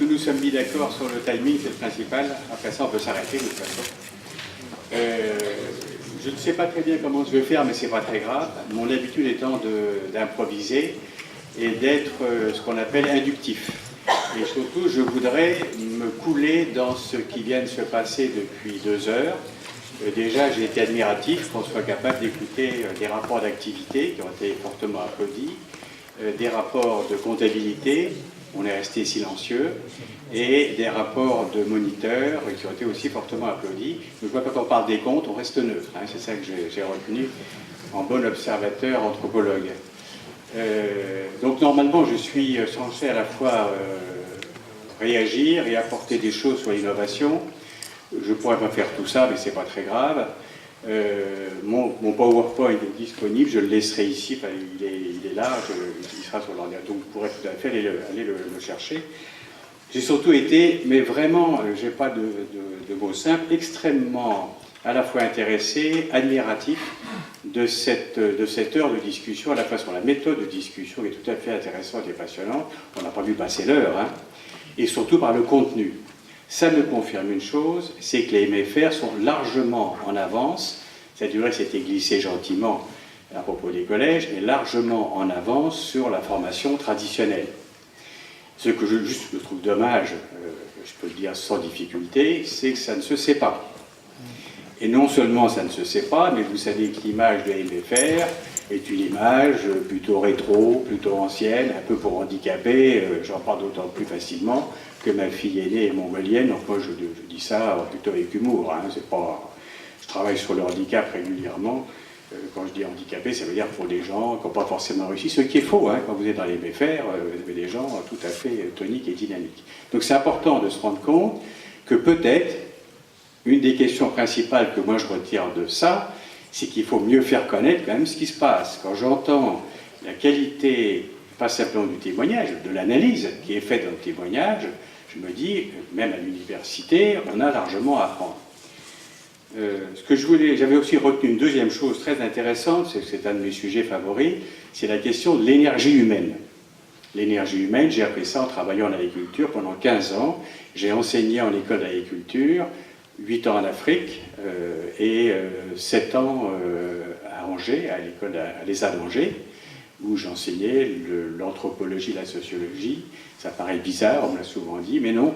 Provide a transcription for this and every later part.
nous nous sommes mis d'accord sur le timing, c'est le principal. Après ça, on peut s'arrêter de toute façon. Je ne sais pas très bien comment je vais faire, mais c'est pas très grave. Mon habitude étant d'improviser et d'être ce qu'on appelle inductif. Et surtout, je voudrais me couler dans ce qui vient de se passer depuis 2 heures. Déjà, j'ai été admiratif qu'on soit capable d'écouter des rapports d'activité qui ont été fortement applaudis, des rapports de comptabilité, on est resté silencieux, et des rapports de moniteurs qui ont été aussi fortement applaudis. Donc, quand on parle des comptes, on reste neutre. Hein, c'est ça que j'ai retenu en bon observateur anthropologue. Donc, normalement, je suis censé à la fois réagir et apporter des choses sur l'innovation. Je pourrais pas faire tout ça, mais c'est pas très grave. Mon PowerPoint est disponible, je le laisserai ici, enfin, il est là, il sera sur l'ordinateur, donc vous pourrez tout à fait aller le chercher. J'ai surtout été, mais vraiment, j'ai pas de mots simples, extrêmement à la fois intéressé, admiratif de cette heure de discussion, à la fois sur la méthode de discussion qui est tout à fait intéressante et passionnante, on n'a pas vu passer l'heure, hein, et surtout par le contenu. Ça me confirme une chose, c'est que les MFR sont largement en avance, ça durée s'était glissé gentiment à propos des collèges, mais largement en avance sur la formation traditionnelle. Ce que je trouve dommage, je peux le dire sans difficulté, c'est que ça ne se sait pas. Et non seulement ça ne se sait pas, mais vous savez que l'image de MFR est une image plutôt rétro, plutôt ancienne, un peu pour handicapés, j'en parle d'autant plus facilement que ma fille aînée est mongolienne, donc moi je dis ça plutôt avec humour, hein, c'est pas... Je travaille sur le handicap régulièrement, quand je dis handicapé, ça veut dire pour des gens qui n'ont pas forcément réussi, ce qui est faux, hein, quand vous êtes dans les MFR, vous avez des gens tout à fait toniques et dynamiques. Donc c'est important de se rendre compte que peut-être, une des questions principales que moi je retire de ça, c'est qu'il faut mieux faire connaître quand même ce qui se passe. Quand j'entends la qualité, pas simplement du témoignage, de l'analyse qui est faite dans le témoignage, je me dis, même à l'université, on a largement à apprendre. Ce que j'avais aussi retenu une deuxième chose très intéressante, c'est un de mes sujets favoris, c'est la question de l'énergie humaine. L'énergie humaine, j'ai appris ça en travaillant en agriculture pendant 15 ans. J'ai enseigné en école d'agriculture, 8 ans en Afrique et 7 ans à Angers, à l'école à l'ESA d'Angers, où j'enseignais l'anthropologie, la sociologie. Ça paraît bizarre, on me l'a souvent dit, mais non.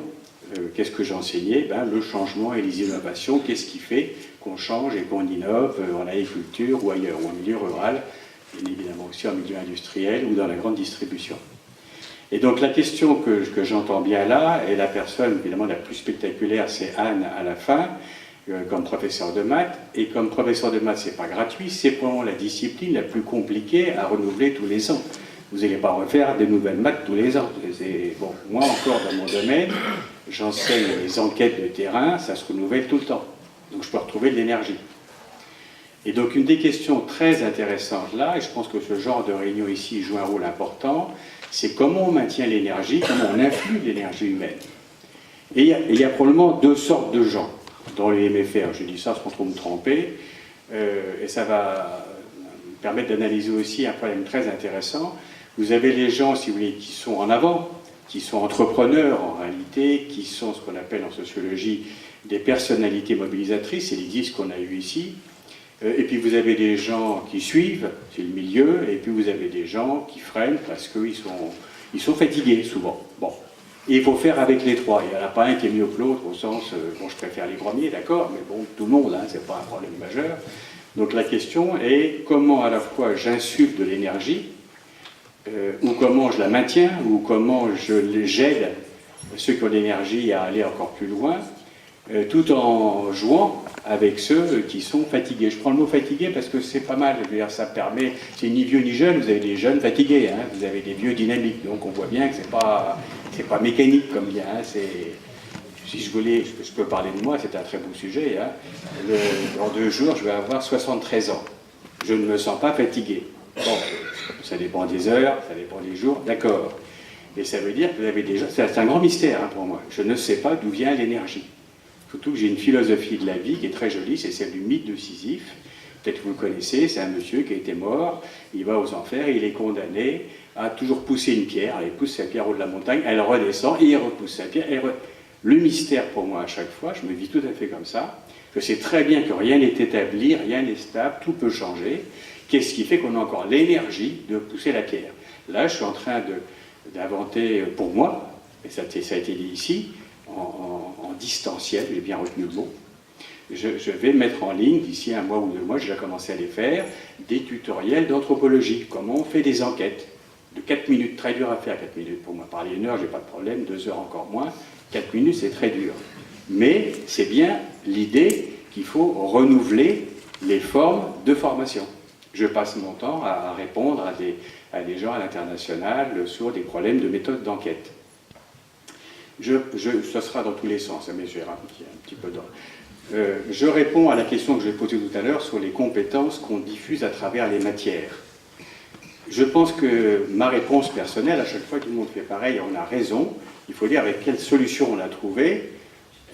Qu'est-ce que j'enseignais? Le changement et les innovations. Qu'est-ce qui fait qu'on change et qu'on innove en agriculture ou ailleurs, ou en milieu rural, bien évidemment aussi en milieu industriel ou dans la grande distribution. Et donc la question que j'entends bien là, et la personne évidemment la plus spectaculaire, c'est Anne à la fin, comme professeur de maths. Et comme professeur de maths, c'est pas gratuit, c'est probablement la discipline la plus compliquée à renouveler tous les ans. Vous n'allez pas refaire des nouvelles maths tous les ans. Bon, moi encore dans mon domaine, j'enseigne les enquêtes de terrain, ça se renouvelle tout le temps. Donc je peux retrouver de l'énergie. Et donc une des questions très intéressantes là, et je pense que ce genre de réunion ici joue un rôle important, c'est comment on maintient l'énergie, comment on influe l'énergie humaine. Et il y a probablement 2 sortes de gens dans les MFR. Je dis ça sans trop me tromper, et ça va me permettre d'analyser aussi un problème très intéressant. Vous avez les gens, si vous voulez, qui sont en avant, qui sont entrepreneurs en réalité, qui sont ce qu'on appelle en sociologie des personnalités mobilisatrices, c'est les 10 qu'on a eu ici. Et puis vous avez des gens qui suivent, c'est le milieu, et puis vous avez des gens qui freinent parce qu'ils sont fatigués souvent. Bon. Et il faut faire avec les trois. Il n'y en a pas un qui est mieux que l'autre, au sens, bon, je préfère les premiers, d'accord, mais bon, tout le monde, hein, c'est pas un problème majeur. Donc la question est comment à la fois j'insuffle de l'énergie, ou comment je la maintiens, ou comment j'aide ceux qui ont l'énergie à aller encore plus loin, tout en jouant avec ceux qui sont fatigués. Je prends le mot fatigué parce que c'est pas mal, je veux dire, ça permet, c'est ni vieux ni jeune, vous avez des jeunes fatigués, hein, vous avez des vieux dynamiques, donc on voit bien que c'est pas mécanique comme bien, hein, si je voulais, je peux parler de moi, c'est un très beau sujet, hein. Dans 2 jours, je vais avoir 73 ans. Je ne me sens pas fatigué. Bon, ça dépend des heures, ça dépend des jours, d'accord. Et ça veut dire que vous avez déjà... C'est un grand mystère, hein, pour moi. Je ne sais pas d'où vient l'énergie. Surtout que j'ai une philosophie de la vie qui est très jolie, c'est celle du mythe de Sisyphe. Peut-être que vous le connaissez, c'est un monsieur qui a été mort, il va aux enfers, il est condamné a toujours poussé une pierre, elle pousse sa pierre au haut de la montagne, elle redescend et il repousse sa pierre. Le mystère pour moi à chaque fois, je me vis tout à fait comme ça, je sais très bien que rien n'est établi, rien n'est stable, tout peut changer. Qu'est-ce qui fait qu'on a encore l'énergie de pousser la pierre? Là, je suis en train d'inventer pour moi, et ça a été dit ici, en distanciel, j'ai bien retenu le mot, je vais mettre en ligne, d'ici 1 mois ou 2 mois, j'ai déjà commencé à les faire, des tutoriels d'anthropologie, comment on fait des enquêtes. De 4 minutes, très dur à faire 4 minutes. Pour moi, parler 1 heure, j'ai pas de problème, 2 heures encore moins. 4 minutes, c'est très dur. Mais c'est bien l'idée qu'il faut renouveler les formes de formation. Je passe mon temps à répondre à des gens à l'international sur des problèmes de méthode d'enquête. Ça sera dans tous les sens, mais je vais rajouter un petit peu d'ordre. Je réponds à la question que j'ai posée tout à l'heure sur les compétences qu'on diffuse à travers les matières. Je pense que ma réponse personnelle, à chaque fois tout le monde fait pareil, on a raison, il faut dire avec quelle solution on l'a trouvée,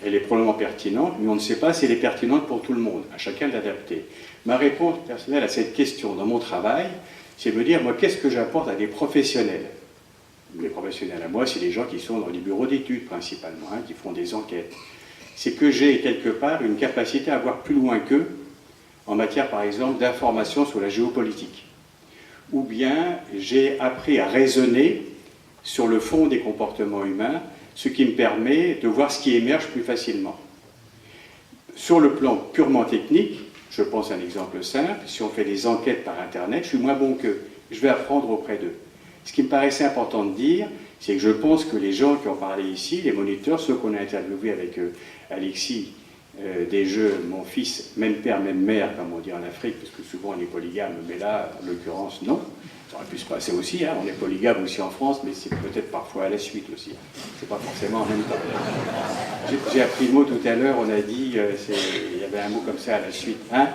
elle est probablement pertinente, mais on ne sait pas si elle est pertinente pour tout le monde, à chacun d'adapter. Ma réponse personnelle à cette question dans mon travail, c'est me dire, moi, qu'est-ce que j'apporte à des professionnels? Les professionnels à moi, c'est les gens qui sont dans les bureaux d'études principalement, hein, qui font des enquêtes. C'est que j'ai quelque part une capacité à voir plus loin qu'eux, en matière par exemple d'information sur la géopolitique. Ou bien j'ai appris à raisonner sur le fond des comportements humains, ce qui me permet de voir ce qui émerge plus facilement. Sur le plan purement technique, je pense à un exemple simple, si on fait des enquêtes par Internet, je suis moins bon qu'eux, je vais apprendre auprès d'eux. Ce qui me paraissait important de dire, c'est que je pense que les gens qui ont parlé ici, les moniteurs, ceux qu'on a interviewés avec Alexis, des jeux, mon fils, même père, même mère, comme on dit en Afrique, parce que souvent on est polygame, mais là, en l'occurrence, non. Ça aurait pu se passer aussi, hein. On est polygame aussi en France, mais c'est peut-être parfois à la suite aussi. C'est pas forcément en même temps. J'ai appris le mot tout à l'heure, on a dit, il y avait un mot comme ça à la suite, hein?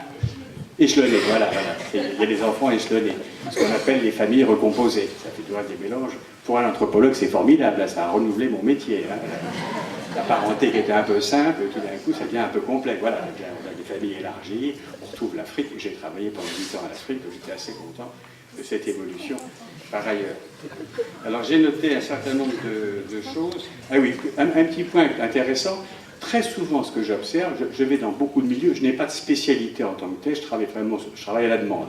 Échelonné, voilà. Il y a des enfants échelonnés, ce qu'on appelle les familles recomposées. Ça fait toujours des mélanges. Pour un anthropologue, c'est formidable, là, ça a renouvelé mon métier. Hein. La parenté qui était un peu simple, tout d'un coup, ça devient un peu complexe. Voilà, on a des familles élargies, on retrouve l'Afrique. J'ai travaillé pendant 8 ans en Afrique, donc j'étais assez content de cette évolution par ailleurs. Alors j'ai noté un certain nombre de choses. Ah oui, un petit point intéressant. Très souvent, ce que j'observe, je vais dans beaucoup de milieux, je n'ai pas de spécialité en tant que tel, je travaille à la demande.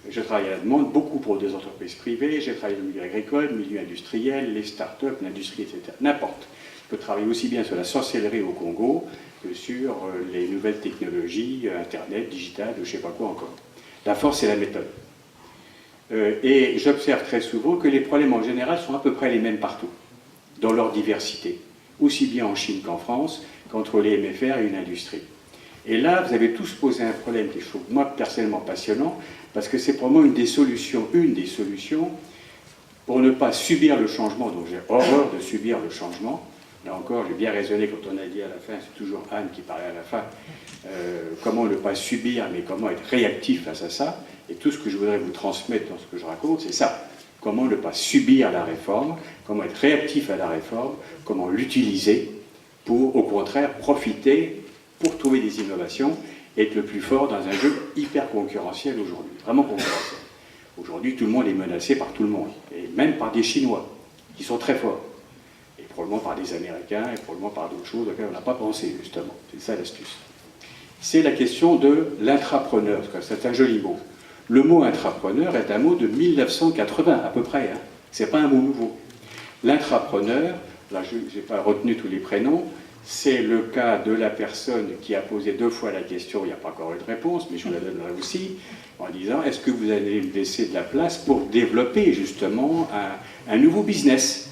Je travaille à la demande, beaucoup pour des entreprises privées, j'ai travaillé dans le milieu agricole, le milieu industriel, les start-up, l'industrie, etc. N'importe. Je peux travailler aussi bien sur la sorcellerie au Congo que sur les nouvelles technologies, Internet, digital, je ne sais pas quoi encore. La force, c'est la méthode. Et j'observe très souvent que les problèmes en général sont à peu près les mêmes partout, dans leur diversité, aussi bien en Chine qu'en France, qu'entre les MFR et une industrie. Et là, vous avez tous posé un problème qui je trouve, moi, personnellement passionnant, parce que c'est pour moi une des solutions pour ne pas subir le changement, donc j'ai horreur de subir le changement. Là encore, j'ai bien raisonné quand on a dit à la fin, c'est toujours Anne qui parlait à la fin, comment ne pas subir, mais comment être réactif face à ça. Et tout ce que je voudrais vous transmettre dans ce que je raconte, c'est ça. Comment ne pas subir la réforme, comment être réactif à la réforme, comment l'utiliser pour, au contraire, profiter pour trouver des innovations et être le plus fort dans un jeu hyper concurrentiel aujourd'hui, vraiment concurrentiel. Aujourd'hui, tout le monde est menacé par tout le monde, et même par des Chinois, qui sont très forts, et probablement par des Américains, et probablement par d'autres choses auxquelles on n'a pas pensé, justement. C'est ça l'astuce. C'est la question de l'intrapreneur, c'est un joli mot. Le mot intrapreneur est un mot de 1980 à peu près, hein. C'est pas un mot nouveau. L'intrapreneur, là je n'ai pas retenu tous les prénoms, c'est le cas de la personne qui a posé 2 fois la question, il n'y a pas encore eu de réponse, mais je vous la donnerai aussi, en disant est-ce que vous allez me laisser de la place pour développer justement un nouveau business?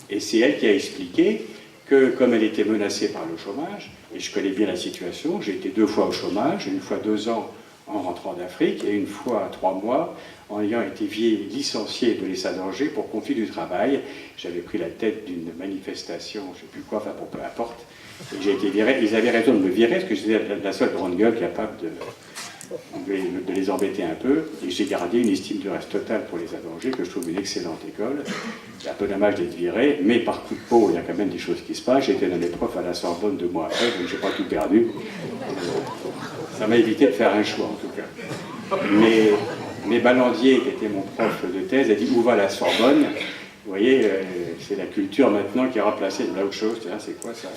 Et c'est elle qui a expliqué que comme elle était menacée par le chômage, et je connais bien la situation, j'ai été 2 fois au chômage, une fois 2 ans en rentrant d'Afrique, et une fois 3 mois en ayant été licencié de l'ESA d'Angers pour conflit du travail. J'avais pris la tête d'une manifestation, je ne sais plus quoi, enfin bon, peu importe, et j'ai été viré. Ils avaient raison de me virer, parce que j'étais la seule grande gueule capable de les embêter un peu, et j'ai gardé une estime du reste totale pour l'ESA d'Angers, que je trouve une excellente école. C'est un peu dommage d'être viré, mais par coup de peau, il y a quand même des choses qui se passent. J'étais dans les profs à la Sorbonne 2 mois après, donc je n'ai pas tout perdu. Ça m'a évité de faire un choix, en tout cas. Mais Mais Ballandier, qui était mon prof de thèse, a dit « Où va la Sorbonne ?» Vous voyez, c'est la culture maintenant qui a remplacé de l'autre chose. Tiens, c'est quoi ça?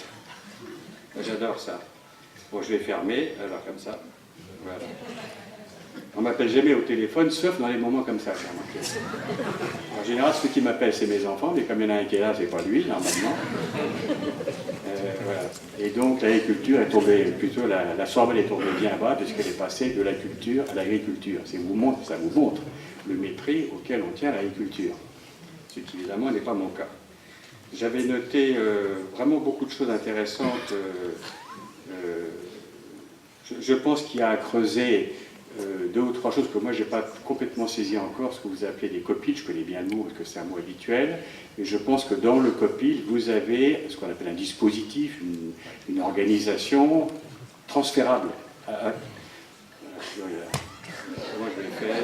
J'adore ça. Bon, je vais fermer, alors comme ça. Voilà. On m'appelle jamais au téléphone, sauf dans les moments comme ça, j'ai remarqué. En général, ceux qui m'appellent, c'est mes enfants, mais comme il y en a un qui est là, c'est pas lui, normalement. Voilà. Et donc, l'agriculture est tombée, plutôt la Sorbonne est tombée bien bas, puisqu'elle est passée de la culture à l'agriculture. Ça vous montre le mépris auquel on tient à l'agriculture. Ce qui, évidemment, n'est pas mon cas. J'avais noté vraiment beaucoup de choses intéressantes. Je pense qu'il y a à creuser deux ou trois choses que moi je n'ai pas complètement saisi encore, ce que vous appelez des copiles. Je connais bien le mot parce que c'est un mot habituel, et je pense que dans le copil, vous avez ce qu'on appelle un dispositif, une organisation transférable. Comment je vais faire?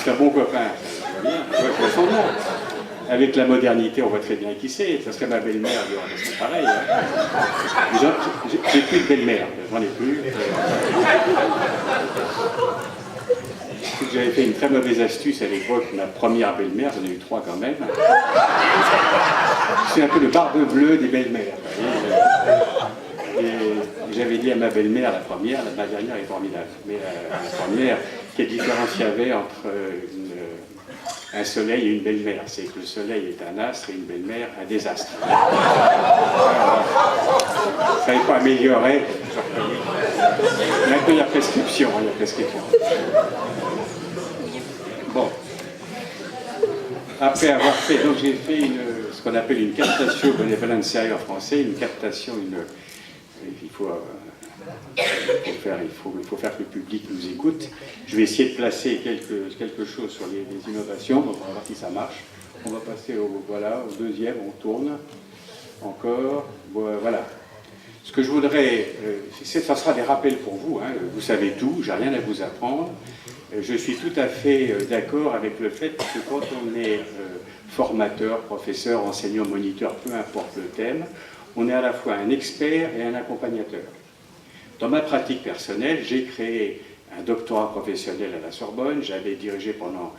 C'est un bon copain, ça va bien, je vois son nom. Avec la modernité, on voit très bien qui c'est. Ça serait ma belle-mère, c'est pareil. Hein. J'ai plus de belle-mère, j'en ai plus. J'avais fait une très mauvaise astuce à l'époque, ma première belle-mère, j'en ai eu 3 quand même. C'est un peu le barbe bleue des belles-mères. Et j'avais dit à ma belle-mère, la première, ma dernière est formidable, mais la première, quelle différence il y avait entre un soleil et une belle-mère? C'est que le soleil est un astre et une belle-mère un désastre. Ça n'est pas amélioré. Il y a prescription, il y a prescription. Bon. Après avoir fait, donc j'ai fait ce qu'on appelle une captatio benevolenziae en français, une captation, il faut faire que le public nous écoute. Je vais essayer de placer quelque chose sur les innovations, donc on va voir si ça marche. On va passer au deuxième, on tourne encore, voilà. Ce que je voudrais, ça sera des rappels pour vous, hein. Vous savez tout, j'ai rien à vous apprendre. Je suis tout à fait d'accord avec le fait que quand on est formateur, professeur, enseignant, moniteur, peu importe le thème, on est à la fois un expert et un accompagnateur. Dans ma pratique personnelle, j'ai créé un doctorat professionnel à la Sorbonne, j'avais dirigé pendant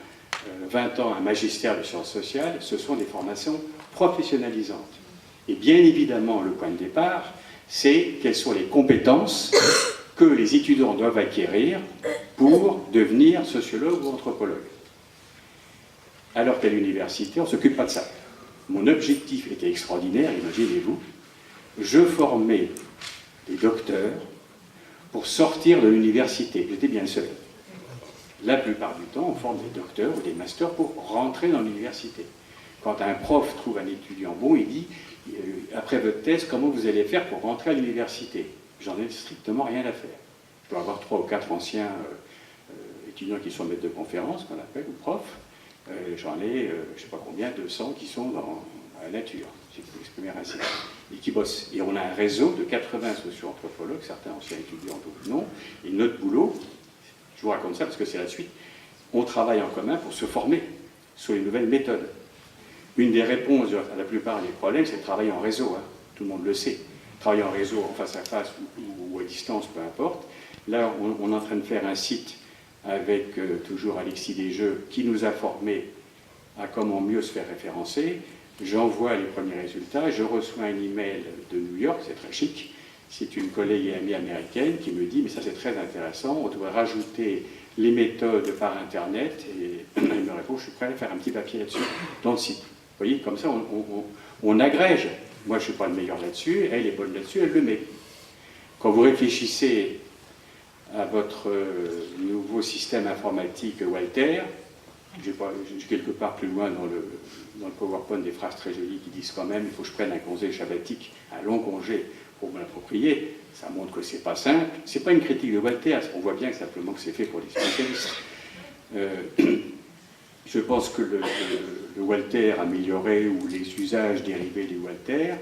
20 ans un magistère de sciences sociales. Ce sont des formations professionnalisantes. Et bien évidemment, le point de départ, c'est quelles sont les compétences que les étudiants doivent acquérir pour devenir sociologue ou anthropologue. Alors qu'à l'université, on ne s'occupe pas de ça. Mon objectif était extraordinaire, imaginez-vous. Je formais des docteurs pour sortir de l'université. J'étais bien seul. La plupart du temps, on forme des docteurs ou des masters pour rentrer dans l'université. Quand un prof trouve un étudiant bon, il dit après votre thèse, comment vous allez faire pour rentrer à l'université? J'en ai strictement rien à faire. Je dois avoir 3 ou 4 anciens étudiants qui sont maîtres de conférence, qu'on appelle, ou profs. J'en ai, je ne sais pas combien, 200 qui sont dans la nature, si je peux exprimer ainsi, et qui bossent. Et on a un réseau de 80 socio-anthropologues, certains anciens étudiants, d'autres non. Et notre boulot, je vous raconte ça parce que c'est la suite, on travaille en commun pour se former sur les nouvelles méthodes. Une des réponses à la plupart des problèmes, c'est de travailler en réseau, hein. Tout le monde le sait. Travailler en réseau, en face à face ou à distance, peu importe. Là, on est en train de faire un site avec toujours Alexis Desjeux, qui nous a formés à comment mieux se faire référencer. J'envoie les premiers résultats, je reçois un email de New York, c'est très chic. C'est une collègue et amie américaine qui me dit « mais ça c'est très intéressant, on doit rajouter les méthodes par Internet » et elle me répond « je suis prêt à faire un petit papier là-dessus dans le site ». Vous voyez, comme ça on agrège. Moi je ne suis pas le meilleur là-dessus, elle est bonne là-dessus, elle le met. Quand vous réfléchissez à votre nouveau système informatique Walter, j'ai quelque part plus loin dans le PowerPoint des phrases très jolies qui disent quand même il faut que je prenne un congé sabbatique, un long congé pour me l'approprier. Ça montre que c'est pas simple. C'est pas une critique de Walter, on voit bien simplement que c'est fait pour les spécialistes. Je pense que le Walter amélioré ou les usages dérivés du Walter,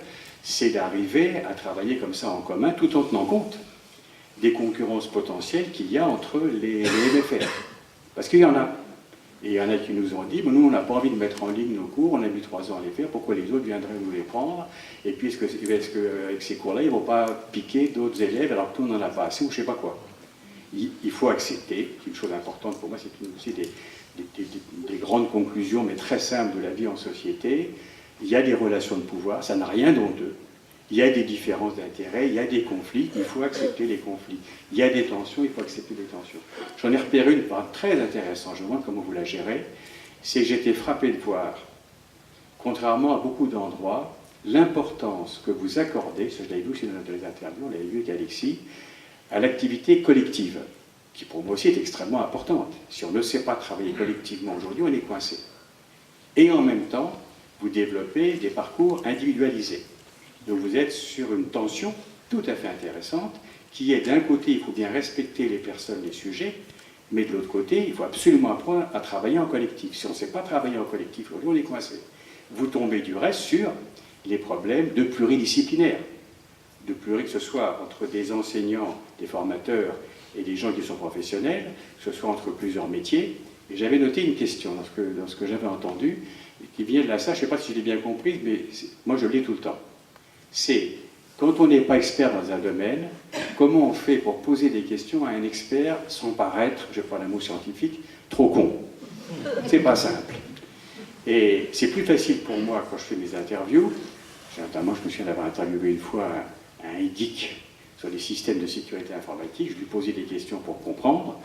c'est d'arriver à travailler comme ça en commun tout en tenant compte des concurrences potentielles qu'il y a entre les MFR. Parce qu'il y en a. Et il y en a qui nous ont dit, nous on n'a pas envie de mettre en ligne nos cours, on a mis 3 ans à les faire, pourquoi les autres viendraient nous les prendre? Et puis est-ce qu'avec ces cours-là, ils ne vont pas piquer d'autres élèves alors que nous on n'en a pas assez ou je ne sais pas quoi? Il faut accepter, c'est une chose importante pour moi, c'est aussi des grandes conclusions, mais très simples de la vie en société. Il y a des relations de pouvoir, ça n'a rien d'honteux. Il y a des différences d'intérêts, il y a des conflits, il faut accepter les conflits. Il y a des tensions, il faut accepter les tensions. J'en ai repéré une très intéressante, je vois comment vous la gérez, c'est que j'étais frappé de voir, contrairement à beaucoup d'endroits, l'importance que vous accordez, ça je l'avais vu aussi dans les interviews, on l'avait vu avec Alexis, à l'activité collective, qui pour moi aussi est extrêmement importante. Si on ne sait pas travailler collectivement aujourd'hui, on est coincé. Et en même temps, vous développez des parcours individualisés. Donc vous êtes sur une tension tout à fait intéressante, qui est d'un côté, il faut bien respecter les personnes, les sujets, mais de l'autre côté, il faut absolument apprendre à travailler en collectif. Si on ne sait pas travailler en collectif, aujourd'hui on est coincé. Vous tombez du reste sur les problèmes de pluridisciplinaire, que ce soit entre des enseignants, des formateurs et des gens qui sont professionnels, que ce soit entre plusieurs métiers. Et j'avais noté une question dans ce que j'avais entendu, qui vient de là, ça, je ne sais pas si je l'ai bien compris, mais moi je le lis tout le temps. C'est, quand on n'est pas expert dans un domaine, comment on fait pour poser des questions à un expert sans paraître, je prends le mot scientifique, trop con. C'est pas simple. Et c'est plus facile pour moi quand je fais mes interviews. Notamment, je me souviens d'avoir interviewé une fois un geek sur les systèmes de sécurité informatique. Je lui posais des questions pour comprendre,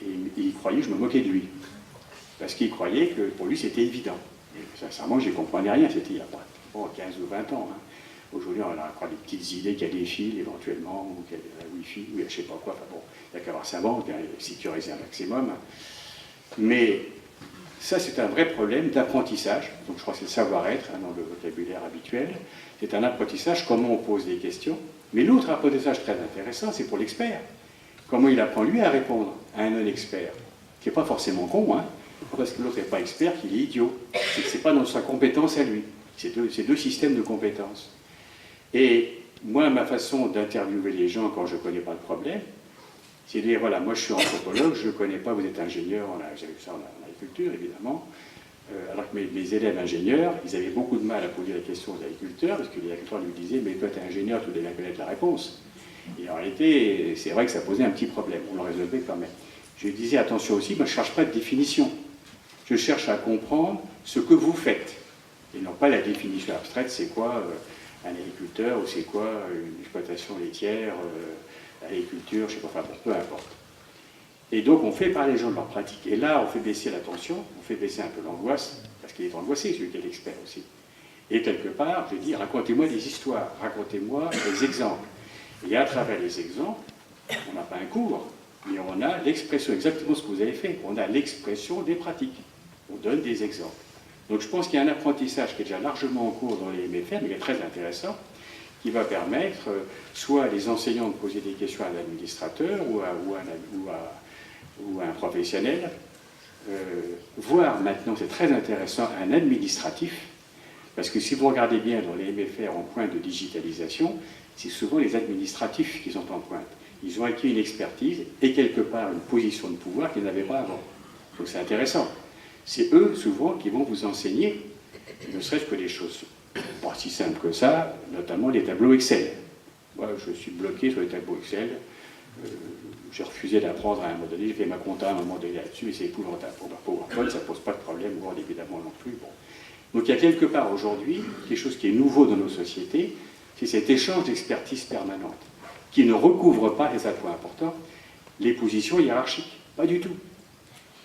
et il croyait que je me moquais de lui. Parce qu'il croyait que pour lui c'était évident. Et sincèrement, je ne comprenais rien, c'était il y a pas 15 ou 20 ans. Hein. Aujourd'hui, on a encore des petites idées qu'il y a des fils éventuellement, ou qu'il y a la Wi-Fi, ou il y a je ne sais pas quoi. Enfin bon, il n'y a qu'à avoir sa banque, sécuriser un maximum. Mais ça, c'est un vrai problème d'apprentissage. Donc je crois que c'est le savoir-être, dans le vocabulaire habituel. C'est un apprentissage, comment on pose des questions. Mais l'autre apprentissage très intéressant, c'est pour l'expert. Comment il apprend, lui, à répondre à un non-expert, qui n'est pas forcément con, hein, parce que l'autre n'est pas expert, qu'il est idiot. C'est que ce n'est pas dans sa compétence à lui. C'est deux systèmes de compétences. Et moi, ma façon d'interviewer les gens quand je ne connais pas le problème, c'est de dire, voilà, moi je suis anthropologue, je ne connais pas, vous êtes ingénieur, j'ai vu ça en agriculture, évidemment, alors que mes élèves ingénieurs, ils avaient beaucoup de mal à poser la question aux agriculteurs, parce que les agriculteurs lui disaient, mais toi tu es ingénieur, tu dois bien connaître la réponse. Et en réalité, c'est vrai que ça posait un petit problème, on le résolvait quand même. Je disais, attention aussi, moi je ne cherche pas de définition, je cherche à comprendre ce que vous faites, et non pas la définition abstraite, c'est quoi un agriculteur, ou c'est quoi une exploitation laitière, l'agriculture, je ne sais pas, enfin, peu importe. Et donc on fait parler les gens de leur pratique, et là on fait baisser la tension, on fait baisser un peu l'angoisse, parce qu'il est angoissé, celui qui est l'expert aussi. Et quelque part, je dis, racontez-moi des histoires, racontez-moi des exemples. Et à travers les exemples, on n'a pas un cours, mais on a l'expression, exactement ce que vous avez fait, on a l'expression des pratiques. On donne des exemples. Donc je pense qu'il y a un apprentissage qui est déjà largement en cours dans les MFR, mais qui est très intéressant, qui va permettre soit à les enseignants de poser des questions à l'administrateur ou à un professionnel, voire maintenant, c'est très intéressant, un administratif, parce que si vous regardez bien dans les MFR en pointe de digitalisation, c'est souvent les administratifs qui sont en pointe. Ils ont acquis une expertise et quelque part une position de pouvoir qu'ils n'avaient pas avant. Donc c'est intéressant. C'est eux, souvent, qui vont vous enseigner, ne serait-ce que des choses pas si simples que ça, notamment les tableaux Excel. Moi, je suis bloqué sur les tableaux Excel. J'ai refusé d'apprendre à un moment donné, j'ai fait ma compta à un moment donné là-dessus, et c'est épouvantable. Pour ma PowerPoint, ça ne pose pas de problème, Word évidemment non plus. Bon. Donc il y a quelque part aujourd'hui, quelque chose qui est nouveau dans nos sociétés, c'est cet échange d'expertise permanente, qui ne recouvre pas, et c'est un point important, les positions hiérarchiques. Pas du tout.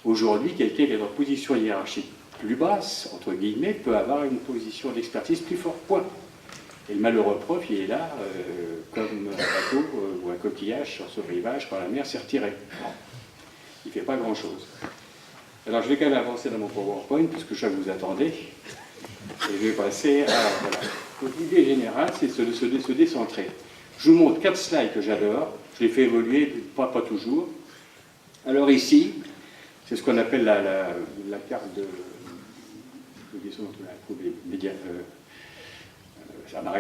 Aujourd'hui, quelqu'un qui est dans une position hiérarchique plus basse, entre guillemets, peut avoir une position d'expertise plus forte. Point. Et le malheureux prof, il est là, comme un bateau ou un coquillage sur ce rivage quand la mer s'est retirée. Il ne fait pas grand-chose. Alors je vais quand même avancer dans mon PowerPoint, puisque je vous attendais. Et je vais passer à... Voilà. Donc l'idée générale, c'est de se décentrer. Je vous montre 4 slides que j'adore. Je les fais évoluer, pas toujours. Alors ici, c'est ce qu'on appelle la carte de...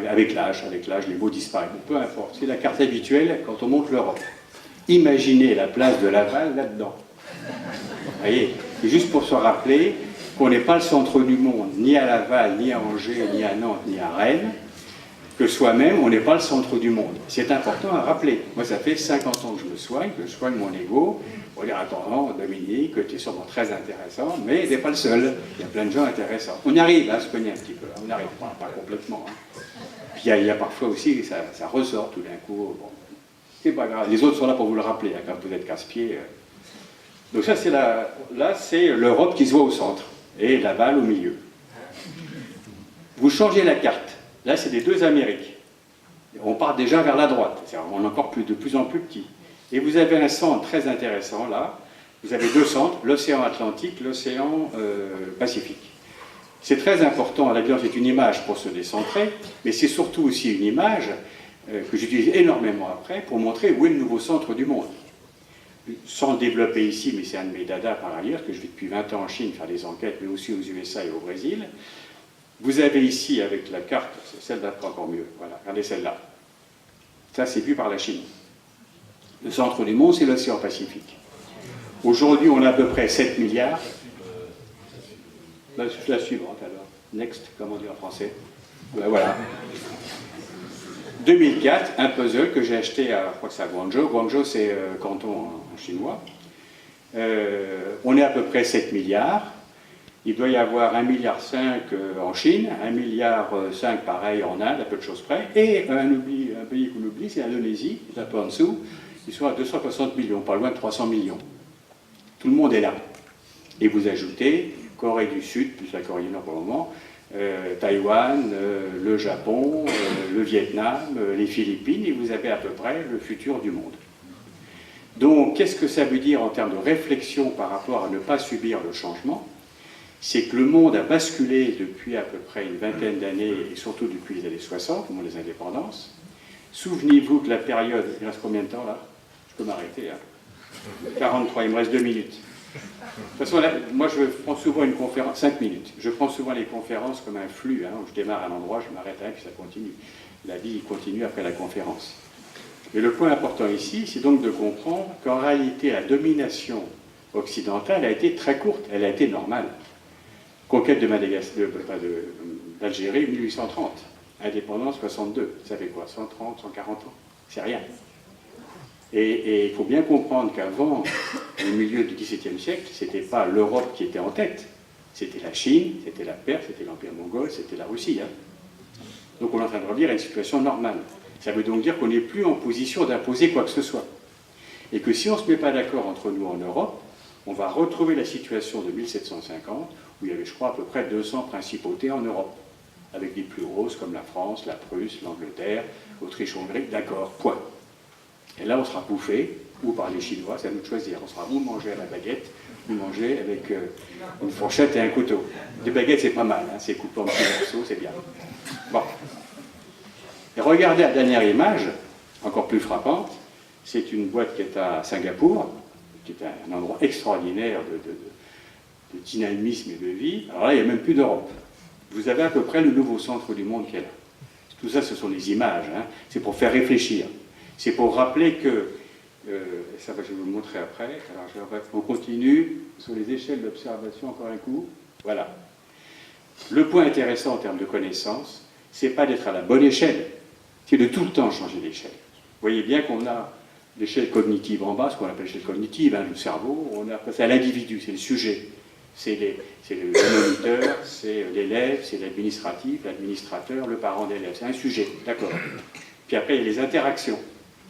Avec l'âge, les mots disparaissent. Peu importe, c'est la carte habituelle quand on monte l'Europe. Imaginez la place de Laval là-dedans. Vous voyez, c'est juste pour se rappeler qu'on n'est pas le centre du monde, ni à Laval, ni à Angers, ni à Nantes, ni à Rennes. que soi-même, on n'est pas le centre du monde. C'est important à rappeler. Moi, ça fait 50 ans que je soigne mon ego. On va dire, attends, Dominique, tu es sûrement très intéressant, mais tu n'es pas le seul. Il y a plein de gens intéressants. On arrive à se cogner un petit peu, on n'arrive pas complètement. Hein. Puis il y a parfois aussi, ça ressort tout d'un coup. Bon, c'est pas grave. Les autres sont là pour vous le rappeler, hein, quand vous êtes casse-pied. Donc ça, là, c'est l'Europe qui se voit au centre, et la balle au milieu. Vous changez la carte. Là, c'est les deux Amériques. On part déjà vers la droite. On est encore de plus en plus petit. Et vous avez un centre très intéressant, là. Vous avez deux centres, l'océan Atlantique, l'océan Pacifique. C'est très important, à la violence, c'est une image pour se décentrer, mais c'est surtout aussi une image que j'utilise énormément après pour montrer où est le nouveau centre du monde. Sans le développer ici, mais c'est un de mes dadas par ailleurs, que je vais depuis 20 ans en Chine faire des enquêtes, mais aussi aux USA et au Brésil. Vous avez ici, avec la carte, celle d'après encore mieux, voilà, regardez celle-là. Ça, c'est vu par la Chine. Le centre du monde, c'est l'océan Pacifique. Aujourd'hui, on a à peu près 7 milliards. La suivante, alors. Next, comment dire en français. Ben, voilà. 2004, un puzzle que j'ai acheté à, je crois que c'est à Guangzhou. Guangzhou, c'est canton en chinois. On est à peu près 7 milliards. Il doit y avoir 1,5 milliard en Chine, 1,5 milliard pareil en Inde, à peu de choses près, et un pays qu'on oublie, c'est l'Indonésie, qui est un peu en dessous, ils sont à 260 millions, pas loin de 300 millions. Tout le monde est là. Et vous ajoutez Corée du Sud, plus la Corée du Nord pour le moment, Taïwan, le Japon, le Vietnam, les Philippines, et vous avez à peu près le futur du monde. Donc, qu'est-ce que ça veut dire en termes de réflexion par rapport à ne pas subir le changement? C'est que le monde a basculé depuis à peu près une vingtaine d'années, et surtout depuis les années 60, au moment des indépendances. Souvenez-vous que la période, il reste combien de temps là? Je peux m'arrêter, hein. 43, il me reste 2 minutes. De toute façon, là, moi je prends souvent une conférence, 5 minutes. Je prends souvent les conférences comme un flux, hein, où je démarre à un endroit, je m'arrête à un, puis ça continue. La vie continue après la conférence. Mais le point important ici, c'est donc de comprendre qu'en réalité, la domination occidentale a été très courte, elle a été normale. Conquête de d'Algérie, 1830. Indépendance, 62. Ça fait quoi? 130, 140 ans? C'est rien. Et il faut bien comprendre qu'avant, au milieu du XVIIe siècle, ce n'était pas l'Europe qui était en tête. C'était la Chine, c'était la Perse, c'était l'Empire mongol, c'était la Russie. Hein. Donc on est en train de revenir à une situation normale. Ça veut donc dire qu'on n'est plus en position d'imposer quoi que ce soit. Et que si on ne se met pas d'accord entre nous en Europe, on va retrouver la situation de 1750, où il y avait, je crois, à peu près 200 principautés en Europe, avec des plus grosses comme la France, la Prusse, l'Angleterre, l'Autriche-Hongrie, d'accord, point. Et là, on sera bouffé, ou par les Chinois, c'est à nous de choisir. On sera ou manger à la baguette, ou manger avec une fourchette et un couteau. Des baguettes, c'est pas mal, hein, c'est coupé en petits morceaux, c'est bien. Bon. Et regardez la dernière image, encore plus frappante, c'est une boîte qui est à Singapour, qui est un endroit extraordinaire de dynamisme et de vie. Alors là, il n'y a même plus d'Europe. Vous avez à peu près le nouveau centre du monde qui est là. Tout ça, ce sont des images. Hein. C'est pour faire réfléchir. C'est pour rappeler que, ça je vais vous le montrer après, alors on continue sur les échelles d'observation encore un coup. Voilà. Le point intéressant en termes de connaissance, c'est pas d'être à la bonne échelle, c'est de tout le temps changer d'échelle. Vous voyez bien qu'on a l'échelle cognitive en bas, ce qu'on appelle l'échelle cognitive, hein, le cerveau, on a passé à l'individu, c'est le sujet. C'est le moniteur, c'est l'élève, c'est l'administratif, l'administrateur, le parent d'élève. C'est un sujet, d'accord. Puis après, il y a les interactions.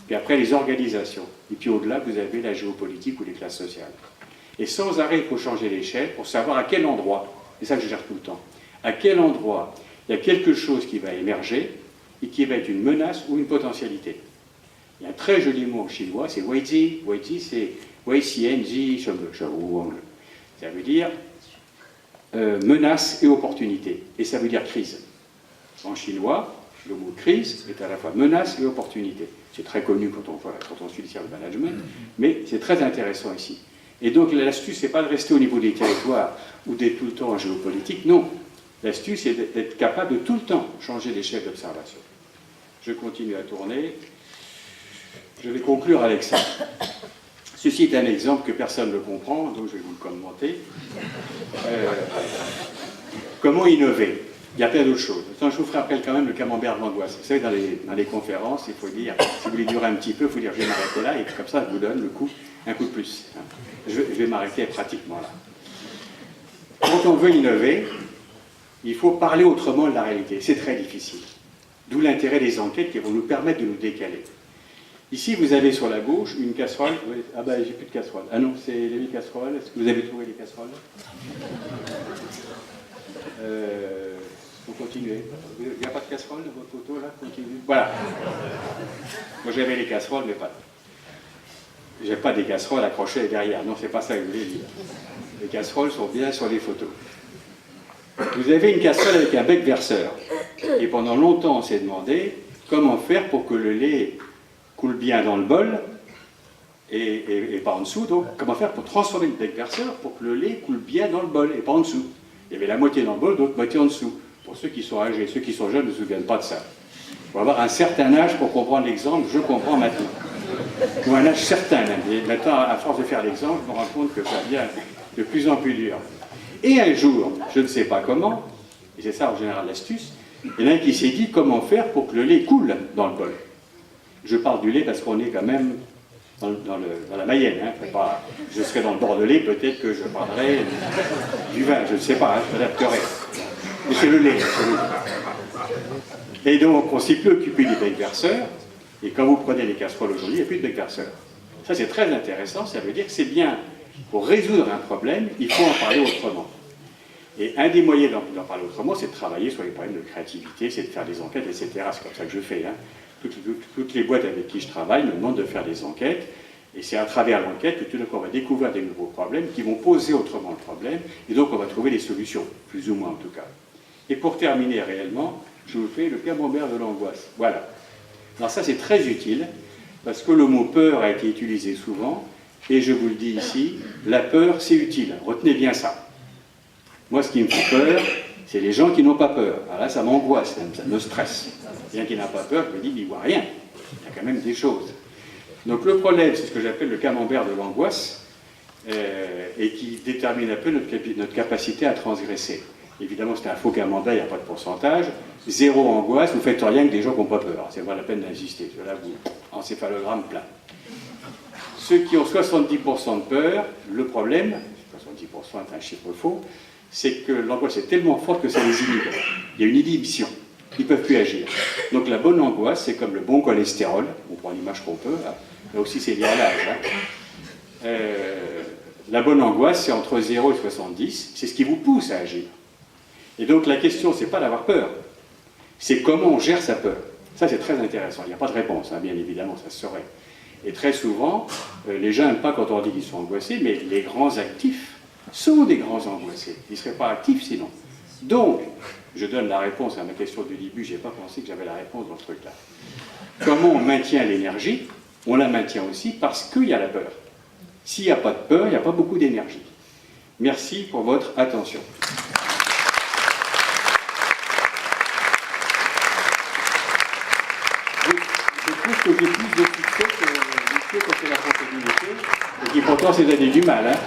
Puis après, les organisations. Et puis au-delà, vous avez la géopolitique ou les classes sociales. Et sans arrêt, il faut changer l'échelle pour savoir à quel endroit, c'est ça que je gère tout le temps, à quel endroit il y a quelque chose qui va émerger et qui va être une menace ou une potentialité. Il y a un très joli mot en chinois, c'est Weizi. Weizi, c'est Weixianzi Shengwang. Ça veut dire menace et opportunité. Et ça veut dire crise. En chinois, le mot crise est à la fois menace et opportunité. C'est très connu quand on suit le service de management, mais c'est très intéressant ici. Et donc l'astuce, c'est pas de rester au niveau des territoires ou d'être tout le temps en géopolitique, non. L'astuce, c'est d'être capable de tout le temps changer d'échelle d'observation. Je continue à tourner. Je vais conclure avec ça. Ceci est un exemple que personne ne comprend, donc je vais vous le commenter. Comment innover? Il y a plein d'autres choses. Attends, je vous rappelle quand même le camembert de l'angoisse. Vous savez, dans les conférences, il faut dire, si vous voulez durer un petit peu, il faut dire je vais m'arrêter là, et comme ça, je vous donne un coup de plus. Je vais m'arrêter pratiquement là. Quand on veut innover, il faut parler autrement de la réalité. C'est très difficile. D'où l'intérêt des enquêtes qui vont nous permettre de nous décaler. Ici, vous avez sur la gauche une casserole. Ah ben, j'ai plus de casserole. Ah non, c'est les casseroles. Est-ce que vous avez trouvé les casseroles? Vous continuez. Il n'y a pas de casserole dans votre photo, là? Continuez. Voilà. Moi, j'avais les casseroles, mais pas. J'ai pas des casseroles accrochées derrière. Non, c'est pas ça que je voulais dire. Les casseroles sont bien sur les photos. Vous avez une casserole avec un bec verseur. Et pendant longtemps, on s'est demandé comment faire pour que le lait coule bien dans le bol et pas en dessous. Donc, comment faire pour transformer le bec verseur pour que le lait coule bien dans le bol et pas en dessous. Il y avait la moitié dans le bol, l'autre moitié en dessous. Pour ceux qui sont âgés, ceux qui sont jeunes ne se souviennent pas de ça. Il faut avoir un certain âge pour comprendre l'exemple, je comprends maintenant. Ou un âge certain même. Et maintenant, à force de faire l'exemple, je me rends compte que ça devient de plus en plus dur. Et un jour, je ne sais pas comment, et c'est ça en général l'astuce, il y en a un qui s'est dit comment faire pour que le lait coule dans le bol. Je parle du lait parce qu'on est quand même dans la Mayenne. Hein. Pas, je serais dans le Bordelais, peut-être que je parlerais du vin, je ne sais pas, hein, je m'adapterai. Mais c'est le lait. Et donc, on s'est préoccupé des becs verseurs, et quand vous prenez les casseroles aujourd'hui, il n'y a plus de becs verseurs. Ça, c'est très intéressant, ça veut dire que c'est bien, pour résoudre un problème, il faut en parler autrement. Et un des moyens d'en parler autrement, c'est de travailler sur les problèmes de créativité, c'est de faire des enquêtes, etc. C'est comme ça que je fais. Hein. Toutes les boîtes avec qui je travaille me demandent de faire des enquêtes, et c'est à travers l'enquête que tout d'un coup on va découvrir des nouveaux problèmes qui vont poser autrement le problème, et donc on va trouver des solutions, plus ou moins en tout cas. Et pour terminer réellement, je vous fais le camembert de l'angoisse. Voilà. Alors ça c'est très utile, parce que le mot peur a été utilisé souvent, et je vous le dis ici, la peur c'est utile, retenez bien ça. Moi ce qui me fait peur, c'est les gens qui n'ont pas peur. Alors là ça m'angoisse, ça me stresse. Quelqu'un qui n'a pas peur, je me dis, il n'y voit rien, il y a quand même des choses. Donc le problème, c'est ce que j'appelle le camembert de l'angoisse, et qui détermine un peu notre capacité à transgresser. Évidemment, c'est un faux camembert, il n'y a pas de pourcentage. Zéro angoisse, vous ne faites rien que des gens qui n'ont pas peur. C'est pas la peine d'insister. Là, vous, encéphalogramme plein. Ceux qui ont 70% de peur, le problème, 70% est un chiffre faux, c'est que l'angoisse est tellement forte que ça les inhibe. Il y a une inhibition. Ils ne peuvent plus agir. Donc la bonne angoisse, c'est comme le bon cholestérol. On prend l'image qu'on peut. Là aussi, c'est lié à l'âge. Hein. La bonne angoisse, c'est entre 0 et 70. C'est ce qui vous pousse à agir. Et donc la question, c'est pas d'avoir peur, c'est comment on gère sa peur. Ça c'est très intéressant, il n'y a pas de réponse, hein, bien évidemment, ça se saurait. Et très souvent, les gens n'aiment pas quand on dit qu'ils sont angoissés, mais les grands actifs sont des grands angoissés. Ils ne seraient pas actifs sinon. Donc, je donne la réponse à ma question du début, je n'ai pas pensé que j'avais la réponse dans ce truc-là. Comment on maintient l'énergie? On la maintient aussi parce qu'il y a la peur. S'il n'y a pas de peur, il n'y a pas beaucoup d'énergie. Merci pour votre attention. Je trouve que j'ai plus de succès que Lucie quand c'est la comptabilité, et qui pourtant s'est donné du mal. Hein.